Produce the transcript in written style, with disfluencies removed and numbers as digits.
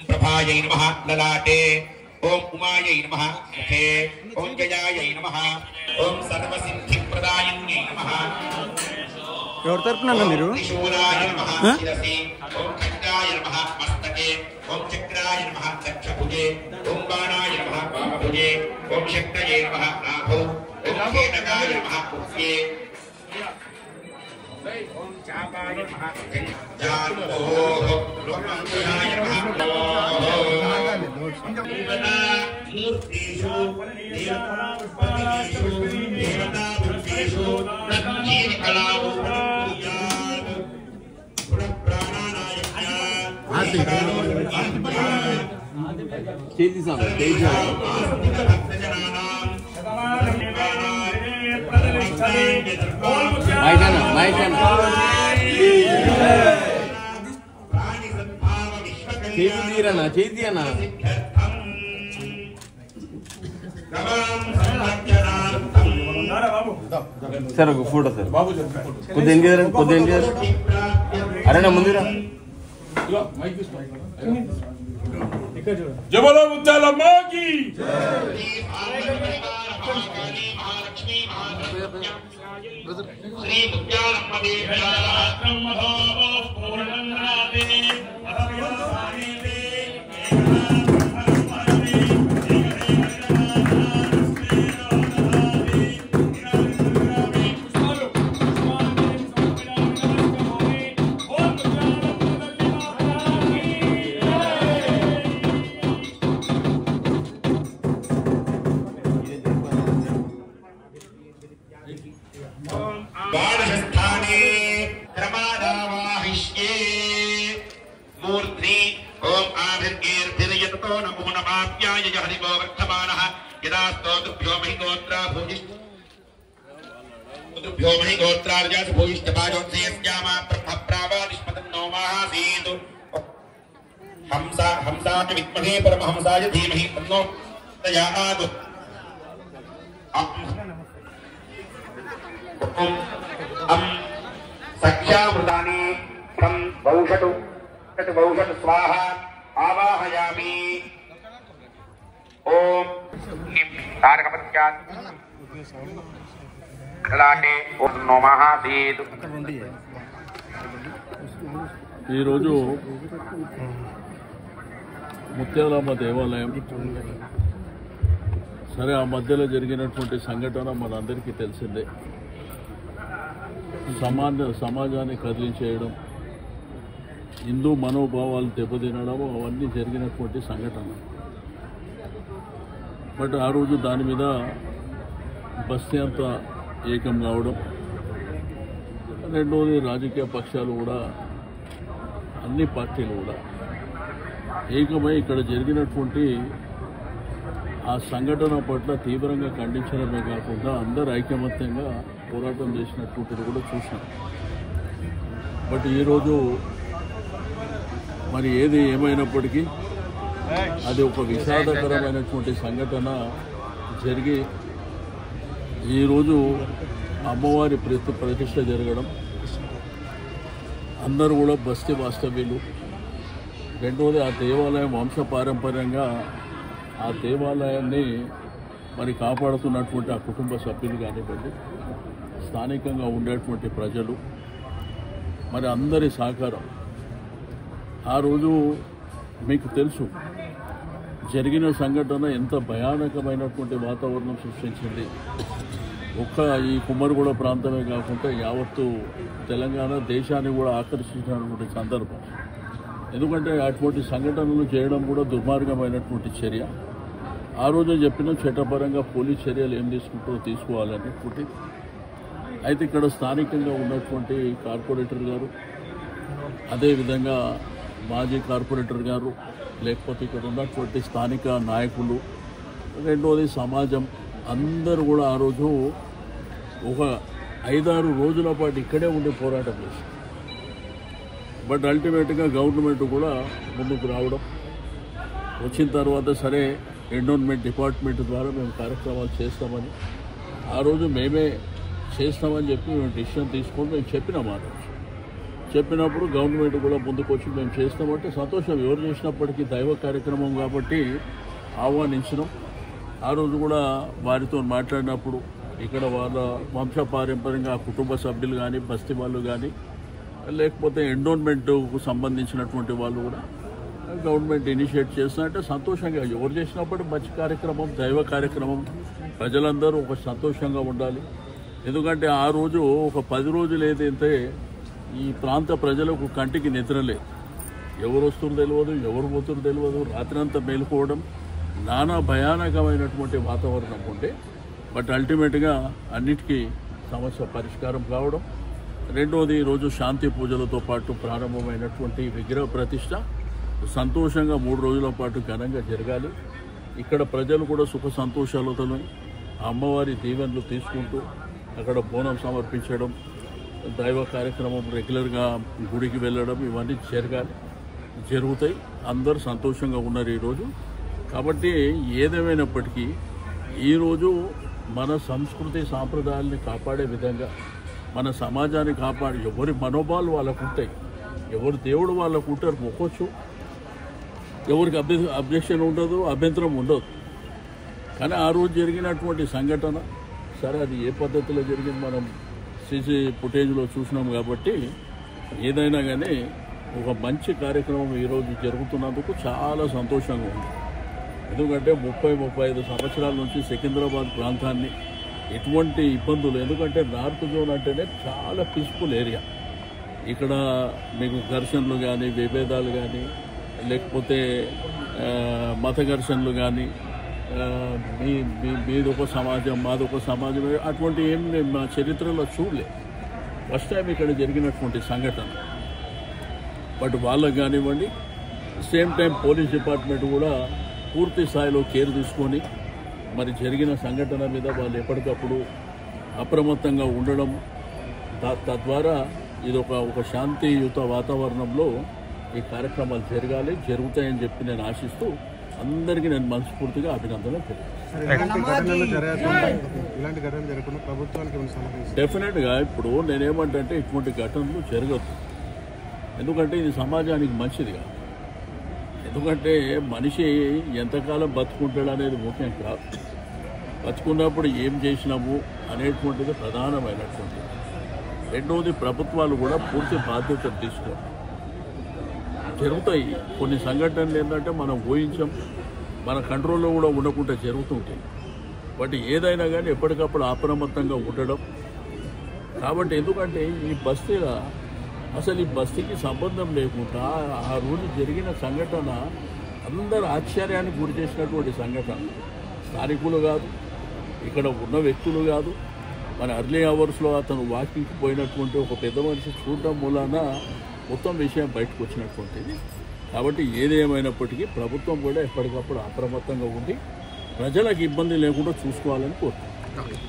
प्रभायै नमः ललाटे ओम उमायै नमः मुखे ओम जयायै नमः ओम सर्वसिद्धिप्रदायिन्यै नमः ఎవరు తరపున మీరు त्रिशूलाय नमः शिरसि ओम खड्गाय नमः मस्तके ओम चक्राय नमः दक्षभुजे ओम बाणाय नमः वामभुजे ओम शक्तये नमः नाभौ ओम केतकाय नमः कुक्ष्ये ओम चापाय नमः जानोः लोकमंगलाय नमः मूर्तिषु देवतापुष्पेषु देवतापुष्पेषु जीवकलावु చేతి సార్ చేతి తీరన్నా చేతి అన్నా సార్ ఒక ఫోటో సార్ కొద్దిగా అరే నా ముందురా జబలో ముత్యాలమ్మకి శ్రీ ముత్యాలమ్మ मूर्ति ओम आभिर्गेर्भिर्यतो नमो नमाप्याय हरिवो वर्तमानः यदा स्तोत्रभ्यो महि गोत्रार्यास भूयिष्ठपाजोत्सेयस्यामा ब्रह्मप्रावादिष्मतन्नो महासीतु हंसाय विद्महे परमहंसाय धीमहि तन्नो प्रचोदयात् सख्यामृतानि तं वौषटु वौषटु स्वाहा आवाहयामि ओम तारकपत्यात् ललाटे ओम नमः सीतु ఈ రోజు ముత్యాలమ్మ దేవాలయం సరే ఆ మధ్యలో జరిగినటువంటి సంఘటన మనందరికీ తెలిసిందే సమాజాన్ని కదిలించేయడం హిందూ మనోభావాలు దెబ్బతినడం అవన్నీ జరిగినటువంటి సంఘటన బట్ ఆ రోజు దాని మీద బస్తీ అంతా ఏకం కావడం రెండోది రాజకీయ పక్షాలు కూడా అన్ని పార్టీలు కూడా ఏకమై ఇక్కడ జరిగినటువంటి ఆ సంఘటన పట్ల తీవ్రంగా ఖండించడమే కాకుండా అందరూ ఐకమత్యంగా పోరాటం చేసినటువంటిది కూడా చూసాం బట్ ఈరోజు మరి ఏది ఏమైనప్పటికీ అది ఒక విషాదకరమైనటువంటి సంఘటన జరిగి ఈరోజు అమ్మవారి ప్రతిష్ట జరగడం, అందరూ కూడా బస్తీ వాస్తవ్యులు. రెండవది ఆ దేవాలయం వంశపారంపర్యంగా ఆ దేవాలయాన్ని మరి కాపాడుతున్నటువంటి ఆ కుటుంబ సభ్యులు కానివ్వండి, స్థానికంగా ఉండేటువంటి ప్రజలు, మరి అందరి సహకారం. ఆ రోజు మీకు తెలుసు జరిగిన సంఘటన ఎంత భయానకమైనటువంటి వాతావరణం సృష్టించింది. ఒక్క ఈ కుమ్మరిగూడ ప్రాంతమే కాకుండా యావత్తు తెలంగాణ దేశాన్ని కూడా ఆకర్షించినటువంటి సందర్భం. ఎందుకంటే అటువంటి సంఘటనలు చేయడం కూడా దుర్మార్గమైనటువంటి చర్య. ఆ రోజు చెప్పిన చట్టపరంగా పోలీస్ చర్యలు ఏం తీసుకోవాలనేటువంటి. అయితే ఇక్కడ స్థానికంగా ఉన్నటువంటి కార్పొరేటర్ గారు, అదేవిధంగా మాజీ కార్పొరేటర్ గారు, లేకపోతే ఇక్కడ ఉన్నటువంటి స్థానిక నాయకులు, రెండోది సమాజం అందరూ కూడా ఆ రోజు ఒక 5-6 రోజుల పాటు ఇక్కడే ఉండి పోరాటం చేశారు. బట్ అల్టిమేట్గా గవర్నమెంట్ కూడా ముందుకు రావడం, వచ్చిన తర్వాత సరే ఎండోన్మెంట్ డిపార్ట్మెంట్ ద్వారా మేము కార్యక్రమాలు చేస్తామని, ఆ రోజు మేమే చేస్తామని చెప్పి మేము డిసిషన్ తీసుకొని మేము చెప్పినాం. ఆ రోజు చెప్పినప్పుడు గవర్నమెంట్ కూడా ముందుకు వచ్చి మేము చేస్తామంటే సంతోషం. ఎవరు చేసినప్పటికీ దైవ కార్యక్రమం కాబట్టి ఆహ్వానించినాం. ఆ రోజు కూడా వారితో మాట్లాడినప్పుడు ఇక్కడ వాళ్ళ వంశపారంపర్యంగా కుటుంబ సభ్యులు కానీ, బస్తీ వాళ్ళు కానీ, లేకపోతే ఎండోన్మెంట్కు సంబంధించినటువంటి వాళ్ళు కూడా గవర్నమెంట్ ఇనిషియేట్ చేస్తున్నట్టే సంతోషంగా. ఎవరు చేసినప్పుడు మంచి కార్యక్రమం, దైవ కార్యక్రమం, ప్రజలందరూ ఒక సంతోషంగా ఉండాలి. ఎందుకంటే ఆ రోజు ఒక 10 రోజులు ఏదైతే ఈ ప్రాంత ప్రజలకు కంటికి నిద్రలేదు. ఎవరు వస్తున్నారు తెలియదు, ఎవరు పోతున్నారు తెలియదు, రాత్రంతా మేలుకోవడం, నానా భయానకమైనటువంటి వాతావరణం ఉండే. బట్ అల్టిమేట్గా అన్నిటికీ సమస్య పరిష్కారం కావడం. రెండోది ఈరోజు శాంతి పూజలతో పాటు ప్రారంభమైనటువంటి విగ్రహ ప్రతిష్ట సంతోషంగా 3 రోజుల పాటు ఘనంగా జరగాలి. ఇక్కడ ప్రజలు కూడా సుఖ సంతోషాలతో అమ్మవారి దీవెనలు తీసుకుంటూ అక్కడ బోనం సమర్పించడం, దైవ కార్యక్రమం రెగ్యులర్గా గుడికి వెళ్ళడం, ఇవన్నీ జరుగుతాయి. అందరూ సంతోషంగా ఉన్నారు ఈరోజు. కాబట్టి ఏదేమైనప్పటికీ ఈరోజు మన సంస్కృతి సాంప్రదాయాల్ని కాపాడే విధంగా మన సమాజాన్ని ఎవరి మనోభావాలు వాళ్ళకు ఉంటాయి, ఎవరి దేవుడు వాళ్ళకు ఉంటారు, మొక్కొచ్చు, ఎవరికి అబ్జెక్షన్ ఉండదు, అభ్యంతరం ఉండదు. కానీ ఆ రోజు జరిగినటువంటి సంఘటన సరే అది ఏ పద్ధతిలో జరిగింది మనం సీసీ ఫుటేజ్లో చూసినాం. కాబట్టి ఏదైనా కానీ ఒక మంచి కార్యక్రమం ఈరోజు జరుగుతున్నందుకు చాలా సంతోషంగా ఉంది. ఎందుకంటే 30-35 సంవత్సరాల నుంచి సికింద్రాబాద్ ప్రాంతాన్ని ఎటువంటి ఇబ్బందులు, ఎందుకంటే నార్త్ జోన్ అంటేనే చాలా పీస్ఫుల్ ఏరియా. ఇక్కడ మీకు ఘర్షణలు కానీ, విభేదాలు కానీ, లేకపోతే మత ఘర్షణలు కానీ, మీదొక సమాజం మాదొక సమాజం అటువంటి ఏం మా చరిత్రలో చూడలేదు. ఫస్ట్ టైం ఇక్కడ జరిగినటువంటి సంఘటన. బట్ వాళ్ళకు కానివ్వండి, సేమ్ టైం పోలీస్ డిపార్ట్మెంట్ కూడా పూర్తి స్థాయిలో కేర్ తీసుకొని మరి జరిగిన సంఘటన మీద వాళ్ళు ఎప్పటికప్పుడు అప్రమత్తంగా ఉండడం, తద్వారా ఇది ఒక శాంతియుత వాతావరణంలో ఈ కార్యక్రమాలు జరుగుతాయని చెప్పి నేను ఆశిస్తూ అందరికీ నేను మనస్ఫూర్తిగా అభినందనలు డెఫినెట్గా ఇప్పుడు నేనేమంటే ఇటువంటి ఘటనలు జరగద్దు. ఎందుకంటే ఇది సమాజానికి మంచిది కాదు. ఎందుకంటే మనిషి ఎంతకాలం బతుకుంటాడు అనేది ముఖ్యం కాదు, బతుకున్నప్పుడు ఏం చేసినాము అనేటువంటిది ప్రధానమైనటువంటిది. రెండవది ప్రభుత్వాలు కూడా పూర్తి బాధ్యతలు తీసుకోవాలి. జరుగుతాయి కొన్ని సంఘటనలు ఏంటంటే మనం ఊహించాం, మన కంట్రోల్లో కూడా ఉండకుండా జరుగుతుంటాయి. బట్ ఏదైనా కానీ ఎప్పటికప్పుడు అప్రమత్తంగా ఉండడం. కాబట్టి ఎందుకంటే ఈ బస్తీలో అసలు ఈ బస్తీకి సంబంధం లేకుండా ఆ రోజు జరిగిన సంఘటన అందరూ ఆశ్చర్యానికి గురి చేసినటువంటి సంఘటన. స్థానికులు కాదు, ఇక్కడ ఉన్న వ్యక్తులు కాదు, మన అర్లీ అవర్స్లో అతను వాకింగ్కి పోయినటువంటి ఒక పెద్ద మనిషి చూడడం మూలాన మొత్తం విషయం బయటకు వచ్చినటువంటిది. కాబట్టి ఏదేమైనప్పటికీ ప్రభుత్వం కూడా ఎప్పటికప్పుడు అప్రమత్తంగా ఉండి ప్రజలకు ఇబ్బంది లేకుండా చూసుకోవాలని కోరుతున్నాను.